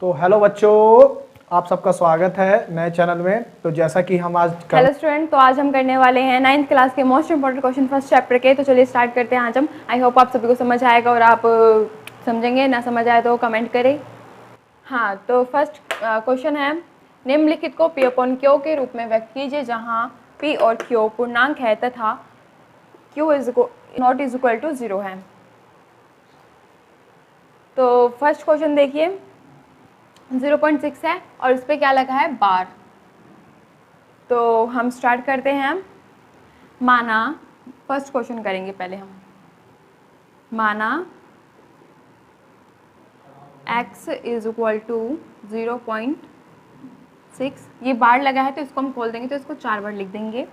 तो हेलो बच्चों, आप सबका स्वागत है नए चैनल में। तो जैसा कि हम आज हेलो स्टूडेंट, तो आज हम करने वाले हैं 9th क्लास के most important question first chapter के। तो चलिए स्टार्ट करते हैं आज हम। आई होप आप सभी को समझ आएगा और आप समझेंगे। ना समझ आए तो कमेंट करें। हाँ, तो फर्स्ट क्वेश्चन है, निम्नलिखित को P अपॉन Q के रूप में व्यक्त कीजिए जहाँ P और Q पूर्णांक है तथा Q not is equal to 0 है। तो फर्स्ट क्वेश्चन देखिए, 0.6 है और इस पर क्या लगा है, बार। तो हम स्टार्ट करते हैं। माना, फर्स्ट क्वेश्चन करेंगे पहले हम। माना x इज इक्वल टू 0.6, ये बार लगा है तो इसको हम खोल देंगे तो इसको 4 बार लिख देंगे।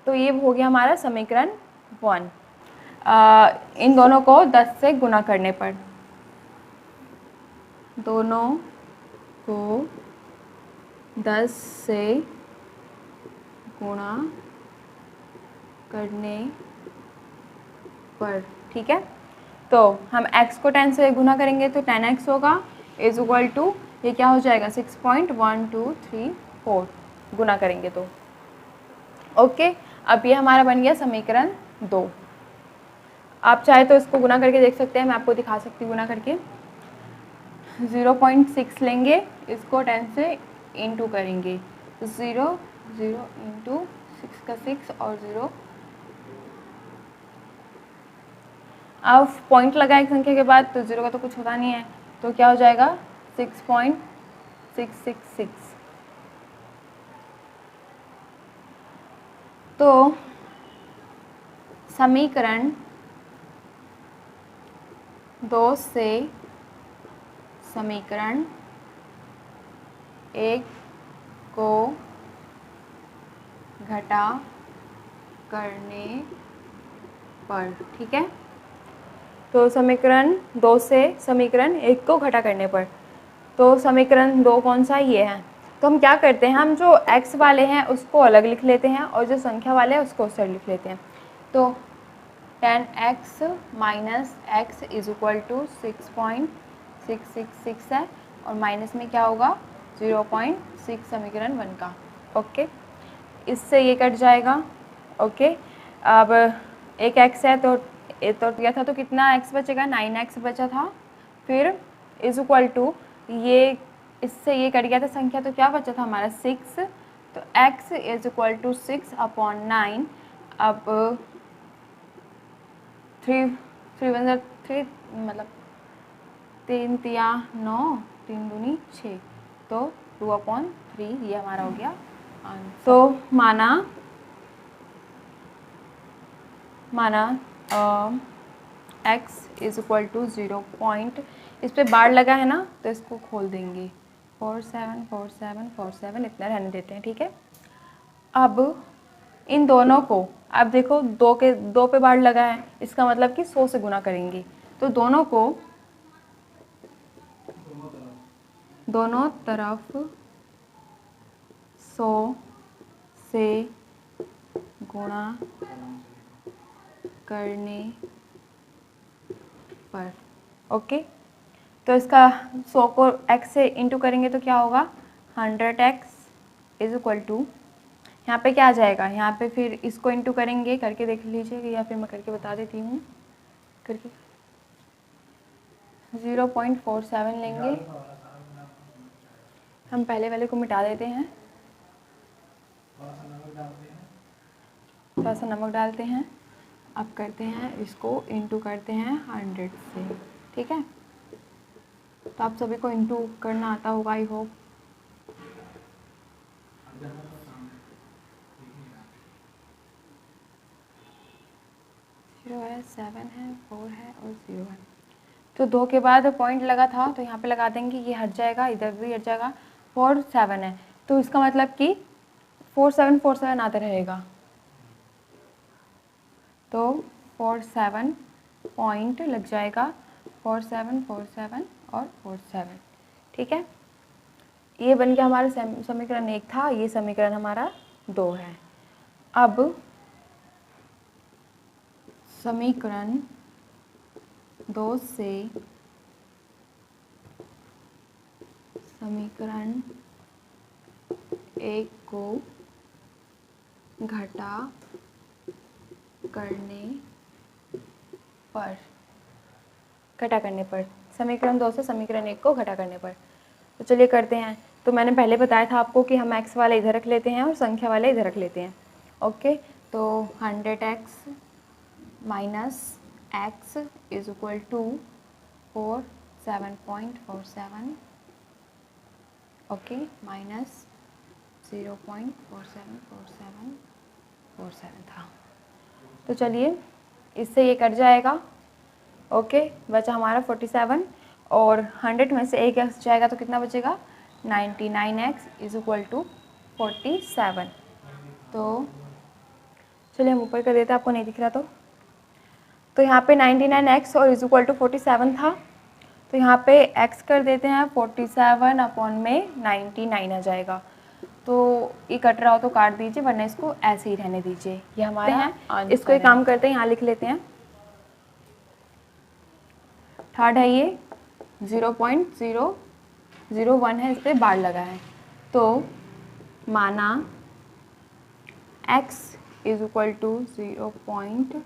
तो ये हो गया हमारा समीकरण 1। इन दोनों को 10 से गुना करने पर, दोनों को 10 से गुणा करने पर, ठीक है। तो हम x को 10 से गुना करेंगे तो 10x होगा इज इक्वल टू, ये क्या हो जाएगा 6.1234 गुना करेंगे तो ओके। अब ये हमारा बन गया समीकरण 2। आप चाहे तो इसको गुना करके देख सकते हैं, मैं आपको दिखा सकती हूँ गुना करके। 0.6 लेंगे, इसको 10 से इंटू करेंगे, 0 इंटू 6 का 6 और 0। अब पॉइंट लगा एक संख्या के बाद तो 0 का तो कुछ होता नहीं है, तो क्या हो जाएगा 6.666। तो समीकरण 2 से समीकरण 1 को घटा करने पर, ठीक है। तो समीकरण 2 से समीकरण 1 को घटा करने पर, तो समीकरण 2 कौन सा, ये है। तो हम क्या करते हैं, हम जो x वाले हैं उसको अलग लिख लेते हैं और जो संख्या वाले हैं उसको उस लिख लेते हैं। तो 10x minus x is equal to 6.666 है और माइनस में क्या होगा 0.6 समीकरण 1 का, ओके। इससे ये कट जाएगा, ओके। अब एक x है तो दिया था तो कितना x बचेगा, 9x बचा था। फिर इज इक्वल टू, ये इससे ये कट गया था संख्या तो क्या बचा था हमारा 6। तो x is equal to 6 upon 9। अब 3 1 3 मतलब 3 तिया 9, 3 दूनी 6, तो 2/3 ये हमारा हो गया आंसर। तो माना x is equal to 0 point, इस पर बार लगा है ना तो इसको खोल देंगे, 474747 इतना रहने देते हैं, ठीक है। अब इन दोनों को, अब देखो 2 पे बार लगा है, इसका मतलब कि 100 से गुना करेंगे। तो दोनों तरफ 100 से गुणा करने पर, ओके। तो इसका 100 को x से इंटू करेंगे तो क्या होगा 100x इज इक्वल टू, यहाँ पे क्या आ जाएगा, यहाँ पे फिर इसको इंटू करेंगे, करके देख लीजिए या फिर मैं करके बता देती हूँ, करके 0.47 लेंगे। हम पहले वाले को मिटा देते हैं, थोड़ा सा नमक डालते हैं। अब करते हैं इसको इंटू करते हैं 100 से, ठीक है। तो आप सभी को इंटू करना आता होगा, आई होप। जीरो है, 7 है, 4 है और 0 है। तो 2 के बाद पॉइंट लगा था तो यहाँ पे लगा देंगे, ये हट जाएगा, इधर भी हट जाएगा। 4 7 है तो इसका मतलब कि 4 7 4 7 आता रहेगा। तो 4 7 पॉइंट लग जाएगा, 4 7 4 7 और 4 7, ठीक है। ये बन गया हमारा समीकरण 1 था, ये समीकरण हमारा 2 है। अब समीकरण 2 से समीकरण 1 को घटा करने पर समीकरण 2 से समीकरण 1 को घटा करने पर। तो चलिए करते हैं। तो मैंने पहले बताया था आपको कि हम x वाले इधर रख लेते हैं और संख्या वाले इधर रख लेते हैं। ओके, तो 100x minus x is equal to 7.47, okay, minus 0.474747 था। तो चलिए इससे ये कट जाएगा। ओके, बचा हमारा 47 और 100 में से एक x जाएगा तो कितना बचेगा 99x इज इक्वल टू 47। तो चलिए हम ऊपर कर देते हैं, आपको नहीं दिख रहा तो यहाँ पे 99x और इज इक्वल टू 47 था, तो यहाँ पे x कर देते हैं 47 अपॉन में 99 आ जाएगा। तो ये कट रहा हो तो काट दीजिए, वरना इसको ऐसे ही रहने दीजिए। ये हमारे हैं, इसको एक काम करते हैं, यहाँ लिख लेते हैं। थर्ड है ये 0.001 है, इस पर बार लगा है। तो माना x is equal to 0.1।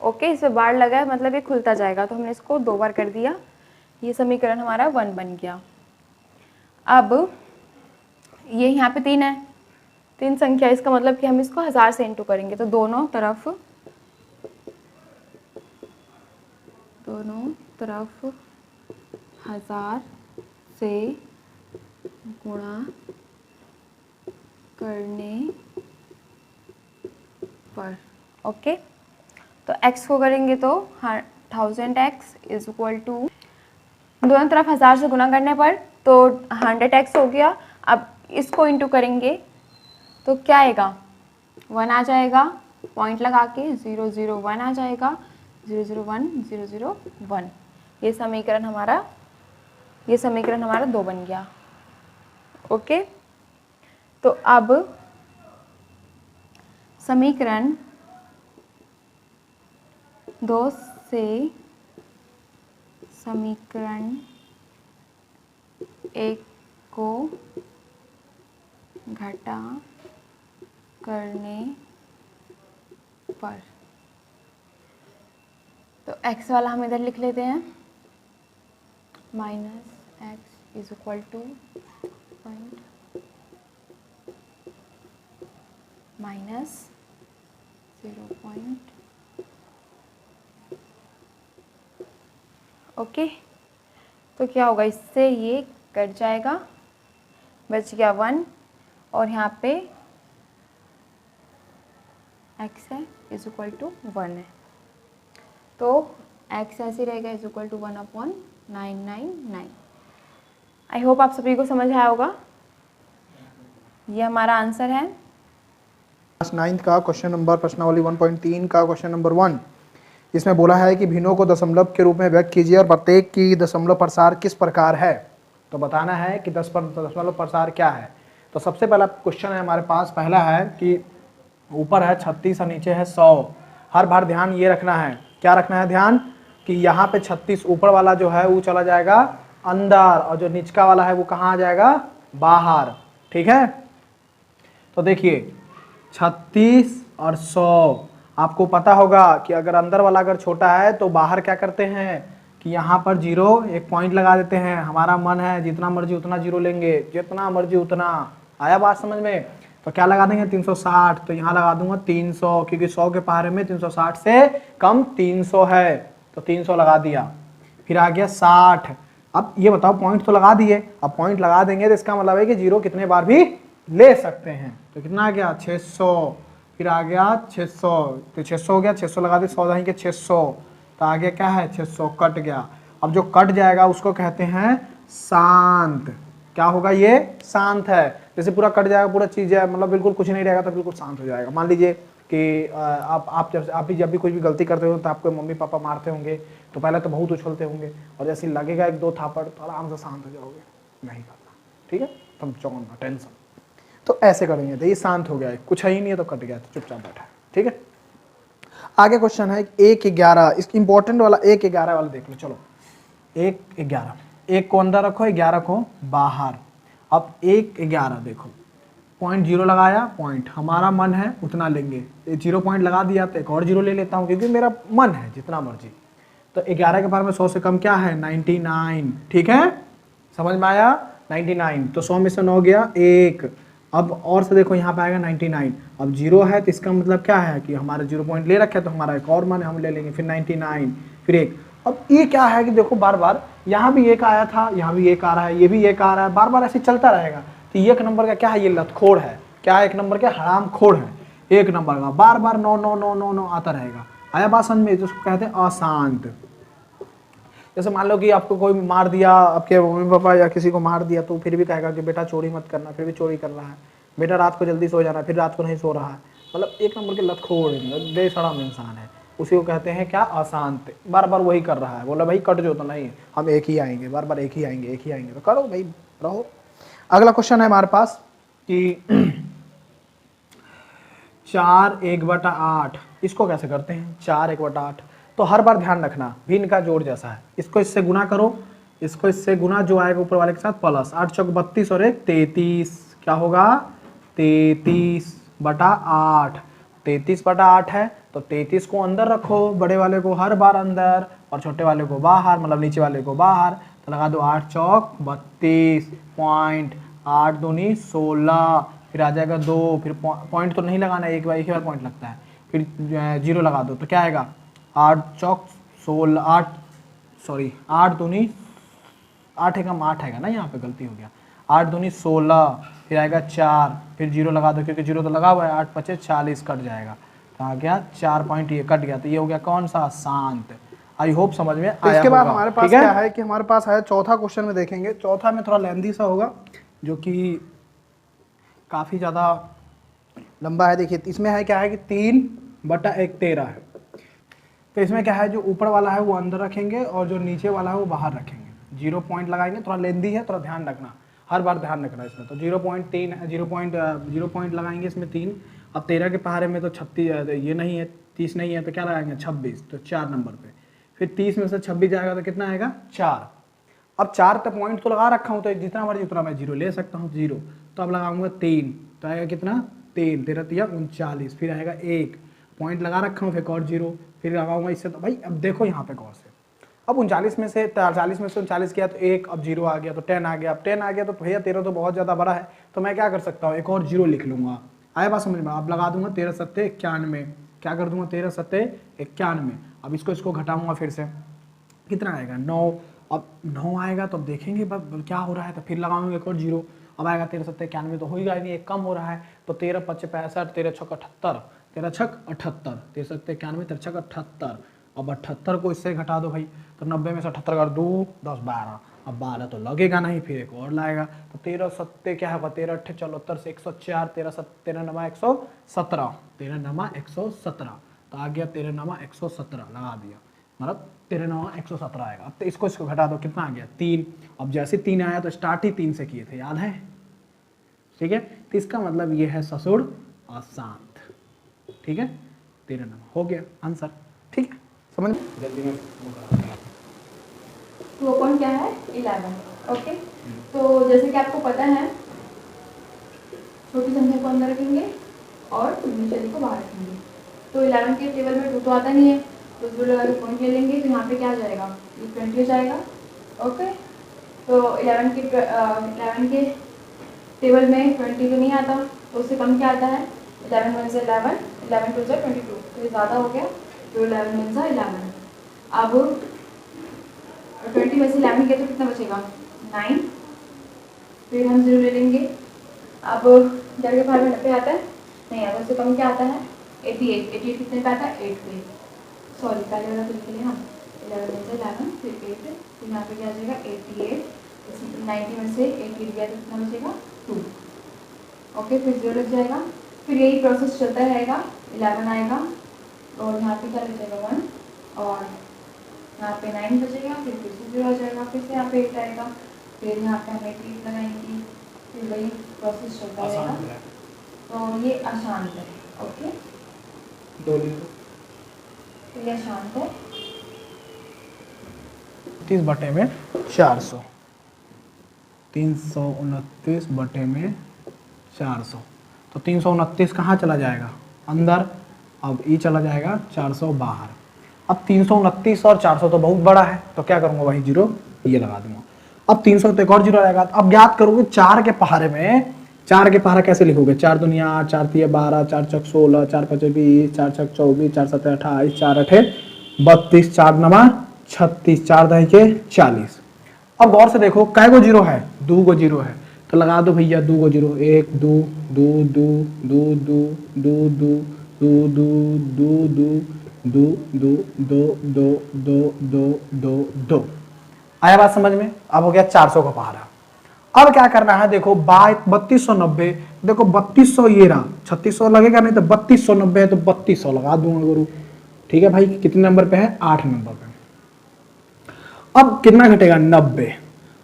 Okay, इस पर बार लगा है, मतलब ये खुलता जाएगा, तो हमने इसको 2 बार कर दिया। ये समीकरण हमारा 1 बन गया। अब ये यहाँ पे 3 है, 3 संख्या, इसका मतलब कि हम इसको 1000 से इंटू करेंगे। तो दोनों तरफ 1000 से गुणा करने पर। ओके, तो x को करेंगे तो 1000x इज इक्वल टू, दोनों तरफ 1000 से गुणा करने पर तो 100x हो गया। अब इसको इंटू करेंगे तो क्या आएगा 1 आ जाएगा, पॉइंट लगा के 001 आ जाएगा, 001 ये समीकरण हमारा 2 बन गया। ओके, तो अब समीकरण 2 से समीकरण 1 को घटा करने पर। तो x वाला हम इधर लिख लेते हैं, minus x is equal to minus 0. Okay, तो क्या होगा, इससे ये कट जाएगा, बच गया 1 और यहाँ पे x है इज इक्वल टू 1 है, तो x ऐसे रहेगा is equal to 1/999। I hope आप सभी को समझ आया होगा। ये हमारा आंसर है। क्लास 9th का क्वेश्चन नंबर प्रश्नावली 1.3 का क्वेश्चन नंबर 1। इसमें बोला है कि भिन्नों को दशमलव के रूप में व्यक्त कीजिए और प्रत्येक की दशमलव प्रसार किस प्रकार है। तो बताना है कि दशमलव प्रसार क्या है। तो सबसे पहला क्वेश्चन है हमारे पास, पहला है कि ऊपर है 36 और नीचे है 100। हर बार ध्यान ये रखना है, क्या रखना है ध्यान, कि यहाँ पे 36 ऊपर वाला जो है वो चला जाएगा अंदर और जो नीचका वाला है वो कहाँ आ जाएगा, बाहर। ठीक है, तो देखिए 36 और 100, आपको पता होगा कि अगर अंदर वाला अगर छोटा है तो बाहर क्या करते हैं कि यहाँ पर 0 एक पॉइंट लगा देते हैं। हमारा मन है जितना मर्जी उतना 0 लेंगे, जितना मर्जी उतना। आया बात समझ में? तो क्या लगा देंगे 360, तो यहाँ लगा दूंगा 300, क्योंकि 100 के पहाड़े में 360 से कम 300 है, तो 300 लगा दिया। फिर आ गया 60। अब ये बताओ, पॉइंट तो लगा दिए, अब पॉइंट लगा देंगे तो इसका मतलब है कि 0 कितने बार भी ले सकते हैं। तो कितना आ गया 600, फिर आ गया 600, तो 600 हो गया, 600 लगा दे, 100 दाएं के 600, तो आ गया क्या है 600, कट गया। अब जो कट जाएगा उसको कहते हैं शांत। क्या होगा, ये शांत है। जैसे पूरा कट जाएगा, पूरा चीज है, मतलब बिल्कुल कुछ नहीं रहेगा, तो बिल्कुल शांत हो जाएगा। मान लीजिए कि आप जब भी कोई भी गलती करते हो तो आपको मम्मी पापा मारते होंगे, तो पहले तो बहुत उछलते होंगे, और जैसे लगेगा 1-2 थापड़ तो आराम से शांत हो जाओगे, नहीं करना, ठीक है, तुम चौंकना टेंशन। तो ऐसे करेंगे तो ये शांत हो गया है, कुछ है ही नहीं है तो कट गया, तो चुपचाप बैठा है। ठीक है, आगे क्वेश्चन है 1-11, इसकी इंपॉर्टेंट वाला 1-11 वाला देख लो। चलो 1-11, 1 को अंदर रखो, 11 को बाहर। अब 1-11 देखो, पॉइंट 0 लगाया, पॉइंट हमारा मन है उतना लेंगे, 0 पॉइंट लगा दिया तो एक और 0 ले लेता हूँ क्योंकि मेरा मन है जितना मर्जी। तो 11 के बारे में 100 से कम क्या है 99, ठीक है, समझ में आया 99। तो 100 में से 9 गया 1। अब और से देखो यहाँ पे आएगा 99, अब 0 है तो इसका मतलब क्या है कि हमारे 0 पॉइंट ले रखे तो हमारा एक और मन है हम ले लेंगे, फिर 99, फिर 1। अब ये क्या है कि देखो बार बार यहाँ भी 1 आया था, यहाँ भी 1 आ रहा है, ये भी 1 आ रहा है, बार बार ऐसे चलता रहेगा। तो ये एक नंबर का क्या है, ये लतखोर है, क्या है, एक नंबर के हराम खोर है, एक नंबर का बार बार 9 9 9 9 9 आता रहेगा। आया बात समझ में, जिसको कहते हैं अशांत। जैसे मान लो कि आपको कोई मार दिया, आपके मम्मी पापा या किसी को मार दिया, तो फिर भी कहेगा कि बेटा चोरी मत करना, फिर भी चोरी कर रहा है, बेटा रात को जल्दी सो जाना, फिर रात को नहीं सो रहा है। मतलब एक नंबर के लतखोर बेशरम इंसान है, उसी को कहते हैं क्या, अशांत। बार बार वही कर रहा है, बोला भाई कट जो, तो नहीं हम एक ही आएंगे, बार बार एक ही आएंगे, एक ही आएंगे, तो करो भाई रहो। अगला क्वेश्चन है हमारे पास कि 4/1/8, इसको कैसे करते हैं 4/1/8। तो हर बार ध्यान रखना भिन्न का जोड़ जैसा है, इसको इससे गुना करो, इसको इससे गुना, जो आएगा ऊपर वाले के साथ प्लस, 8 चौक 32 और 1 33, क्या होगा 33/8। 33/8 है तो 33 को अंदर रखो, बड़े वाले को हर बार अंदर और छोटे वाले को बाहर, मतलब नीचे वाले को बाहर। तो लगा दो 8 चौक 32, पॉइंट 8 दूनी 16, फिर आ जाएगा 2, फिर पॉइंट तो नहीं लगाना, एक ही बार पॉइंट लगता है, फिर 0 लगा दो, तो क्या आएगा 8 चौक 16, 8 दूनी 8 एकम 8 आएगा ना, यहाँ पे गलती हो गया, 8 दूनी 16, फिर आएगा 4, फिर 0 लगा दो क्योंकि 0 तो लगा हुआ है, 8 5 40 कट जाएगा, तो आ गया 4 पॉइंट, ये कट गया, तो ये हो गया कौन सा, शांत। आई होप समझ में आया। इसके बाद हमारे पास क्या है कि हमारे पास है चौथा क्वेश्चन में देखेंगे, चौथा में थोड़ा लेंदी सा होगा, जो कि काफ़ी ज़्यादा लंबा है। देखिए इसमें है क्या है कि 3/1 13 है, तो इसमें क्या है, जो ऊपर वाला है वो अंदर रखेंगे और जो नीचे वाला है वो बाहर रखेंगे, 0 पॉइंट लगाएंगे, थोड़ा लेंदी है, थोड़ा ध्यान रखना, हर बार ध्यान रखना इसमें। तो 0.3 है, 0 पॉइंट लगाएंगे इसमें 3। अब 13 के पहाड़े में तो 36 ये नहीं है, 30 नहीं है, तो क्या लगाएंगे 26, तो 4 नंबर पे, फिर 30 में से 26 जाएगा तो कितना आएगा 4। अब 4 तक पॉइंट तो लगा रखा हूँ, तो जितना मर्जी उतना मैं 0 ले सकता हूँ, 0, तो अब लगाऊंगा 3, तो आएगा कितना 3, 13 3 39, फिर आएगा 1 पॉइंट लगा रखा हूँ, फिर और 0, फिर लगाऊंगा इससे। तो भाई अब देखो यहाँ पे गौर से, अब 39 में से 40 में से 39 किया तो 1, अब 0 आ गया तो 10 आ गया, अब 10 आ गया तो भैया 13 तो बहुत ज़्यादा बड़ा है, तो मैं क्या कर सकता हूँ, एक और 0 लिख लूँगा। आया बात समझ में, अब लगा दूंगा 13 7 91, क्या कर दूंगा 13 7 91। अब इसको घटाऊंगा फिर से, कितना आएगा 9, अब 9 आएगा तो अब देखेंगे क्या हो रहा है, तो फिर लगाऊंगे एक और 0, अब आएगा 13 7 91, तो हो ही नहीं, एक कम हो रहा है, तो 13 5 65, 13 6 78, 13 6 78, 13 7 91, 13 6 78। अब 78 को इससे घटा दो भाई, तो 90 में से 78 कर 2 10 12, अब 12 तो लगेगा नहीं, फिर एक और लाएगा, तो 13 7 क्या होगा 13 8 74 से 104, 13 7 13 9 117, 13 9 117, तो आ गया 13 9 117 लगा दिया, मतलब 13 9 117 आएगा। अब तो इसको घटा दो, कितना आ गया 3। अब जैसे 3 आया तो स्टार्ट ही 3 से किए थे, याद है, ठीक है, तो इसका मतलब ये है ससुर अशांत, ठीक है, 13 9 हो गया आंसर, ठीक है, समझ जल्दी में। तो वो पॉइंट क्या है 11, ओके। तो जैसे कि आपको पता है, छोटी संख्या को अंदर रखेंगे और नीचे वाली को बाहर रखेंगे, तो 11 के टेबल में 2 तो आता नहीं है, तो 0 लगा के पॉइंट ले लेंगे, तो यहाँ पे क्या आ जाएगा, ये 20 हो जाएगा, ओके। तो 11 के टेबल में 20 तो नहीं आता, तो उससे कम क्या आता है 11 1 से 11, 11 2 से 22, तो ये ज़्यादा हो गया, तो 11 1 से 11। अब 20 में से 11 किया तो कितना बचेगा 9, फिर हम 0 ले लेंगे। अब जब के भाग में 90 आता है, नहीं आता, उससे कम क्या आता है 88, 88 कितने पे आता है 8 पे, सॉरी पहले वाला तो लिख लिया हम, 11 में से 11 फिर 8, फिर यहाँ पे क्या आ जाएगा 88, 90 में से 88 गया तो कितना बचेगा 2, ओके, फिर 0 लग जाएगा, फिर यही प्रोसेस चलता रहेगा, 11 आएगा और यहाँ पे क्या लग जाएगा 1, और यहाँ पे 9 बचेगा, फिर से 0 आ जाएगा, फिर से यहाँ पे 8 आएगा, फिर यहाँ पे हम 8 लगाएंगे, फिर वही प्रोसेस चलता रहेगा, तो ये आसान है, ओके। 2 लिखो, तो ये शांत है 30 बटे में 400, 329 बटे में 400, तो 329 कहाँ चला जाएगा अंदर, अब ये चला जाएगा 400 बाहर। अब 329 और 400 तो बहुत बड़ा है, तो क्या करूँगा भाई जीरो ये लगा दूंगा। अब 300 तो एक और जीरो रहेगा। अब ज्ञात करोगे 4 के पहाड़े में, 4 के पहाड़ा कैसे लिखोगे, 4 दुनिया 8, 4 तिया 12, 4 चक 16, 4 5 20, 4 छक 24, 4 7 28, 4 8 32, 4 9 36, 4 दही के 40। अब गौर से देखो कै गो जीरो है, 2 गो जीरो है, तो लगा दो भैया 2 गो जीरो, 1 2 2 2 2 2 2 2 2 2 2 2 2 2 2 2 2 2। आया बात समझ में। अब हो गया 400 का पहाड़ा। अब क्या करना है देखो 3290, देखो 3200 ये रहा, 3600 लगेगा नहीं तो 3290 है तो 3200 लगा दूंगा गुरु। ठीक है भाई, कितने नंबर पे है, 8 नंबर पे। अब कितना घटेगा 90,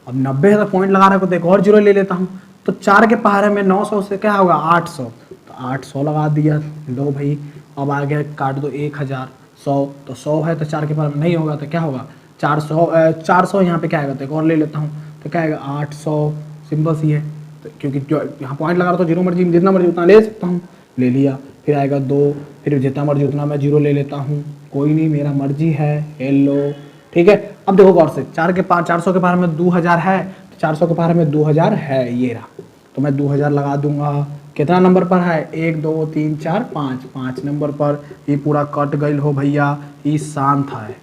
अब 90 है तो पॉइंट लगा रहे को तो एक और जीरो ले लेता हूं, तो 4 के पहाड़े में 900 से क्या होगा 800, तो 800 लगा दिया। लो भाई अब आ गया काट दो 1000, 100 तो 100 है तो 4 के पहाड़े में नहीं होगा तो क्या होगा 400 यहाँ पे क्या आएगा, तो एक और ले लेता हूँ तो क्या आएगा 800, सिंपल सी है। तो क्योंकि जो यहाँ पॉइंट लगा रहा तो जीरो मर्जी जितना मर्जी उतना ले सकता हूँ, ले लिया। फिर आएगा 2, फिर जितना मर्जी उतना मैं जीरो ले लेता हूँ, कोई नहीं मेरा मर्जी है, हेलो ठीक है। अब देखो गौर से 400 के पहाड़ में 2000 है, तो 400 के पहाड़ में 2000 है ये रहा, तो मैं 2000 लगा दूंगा। कितना नंबर पर है 1 2 3 4 5, 5 नंबर पर। ये पूरा कट गई हो भैया, ये शांत है,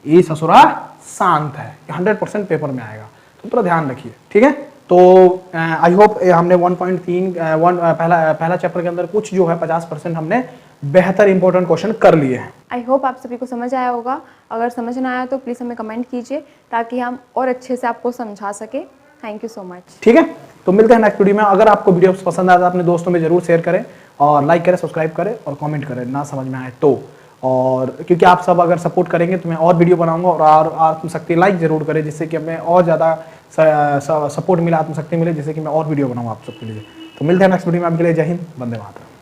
ये ससुरा शांत है, 100% पेपर में आएगा, तो पूरा ध्यान रखिए ठीक है। तो आई होप हमने 1.3 पहला चैप्टर के अंदर कुछ जो है 50% हमने बेहतर इंपॉर्टेंट क्वेश्चन कर लिए हैं। आई होप आप सभी को समझ आया होगा। अगर समझ ना आया तो प्लीज़ हमें कमेंट कीजिए ताकि हम और अच्छे से आपको समझा सके। Thank you so much. ठीक है, तो मिलते हैं नेक्स्ट वीडियो में। अगर आपको वीडियो पसंद आया तो अपने दोस्तों में जरूर शेयर करें और लाइक करें, सब्सक्राइब करें और कमेंट करें ना समझ में आए तो। और क्योंकि आप सब अगर सपोर्ट करेंगे तो मैं और वीडियो बनाऊंगा, और आत्मशक्ति लाइक जरूर करें जिससे कि हमें और ज़्यादा सपोर्ट मिले, आत्मशक्ति मिले, जिससे कि मैं और वीडियो बनाऊँ आप सबके लिए। तो मिलते हैं नेक्स्ट वीडियो में, आपके लिए जय हिंद, वंदे मातरम।